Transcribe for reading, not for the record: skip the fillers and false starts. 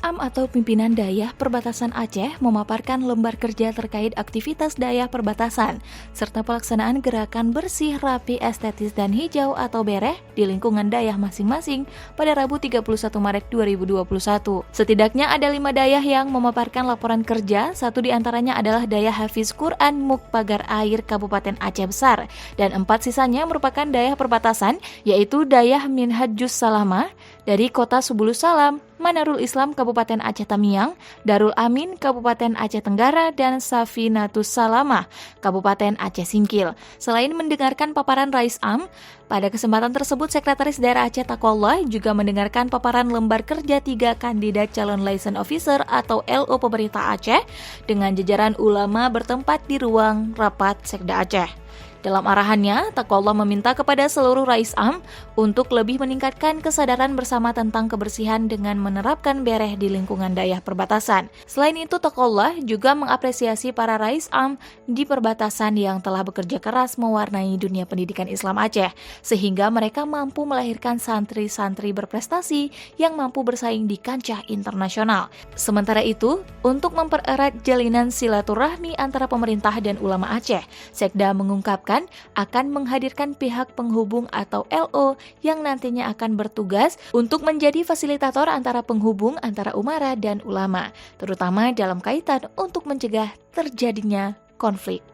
Am atau Pimpinan Dayah Perbatasan Aceh memaparkan lembar kerja terkait aktivitas dayah perbatasan, serta pelaksanaan gerakan bersih, rapi, estetis, dan hijau atau bereh di lingkungan dayah masing-masing pada Rabu 31 Maret 2021. Setidaknya ada 5 dayah yang memaparkan laporan kerja, satu diantaranya adalah Dayah Hafiz Quran Muk Pagar Air Kabupaten Aceh Besar, dan 4 sisanya merupakan dayah perbatasan, yaitu Dayah Minhajus Salamah dari Kota Subulus Salam, Manarul Islam Kabupaten Aceh Tamiang, Darul Amin Kabupaten Aceh Tenggara, dan Safinatus Salamah Kabupaten Aceh Singkil. Selain mendengarkan paparan Rais Am, pada kesempatan tersebut Sekretaris Daerah Aceh Taqwallah juga mendengarkan paparan lembar kerja 3 kandidat calon license officer atau LO pemerintah Aceh dengan jajaran ulama bertempat di ruang rapat Sekda Aceh. Dalam arahannya, Taqwallah meminta kepada seluruh Rais Am untuk lebih meningkatkan kesadaran bersama tentang kebersihan dengan menerapkan bereh di lingkungan dayah perbatasan. Selain itu, Taqwallah juga mengapresiasi para Rais Am di perbatasan yang telah bekerja keras mewarnai dunia pendidikan Islam Aceh, sehingga mereka mampu melahirkan santri-santri berprestasi yang mampu bersaing di kancah internasional. Sementara itu, untuk mempererat jalinan silaturahmi antara pemerintah dan ulama Aceh, Sekda mengungkapkan akan menghadirkan pihak penghubung atau LO yang nantinya akan bertugas untuk menjadi fasilitator antara penghubung antara umara dan ulama, terutama dalam kaitan untuk mencegah terjadinya konflik.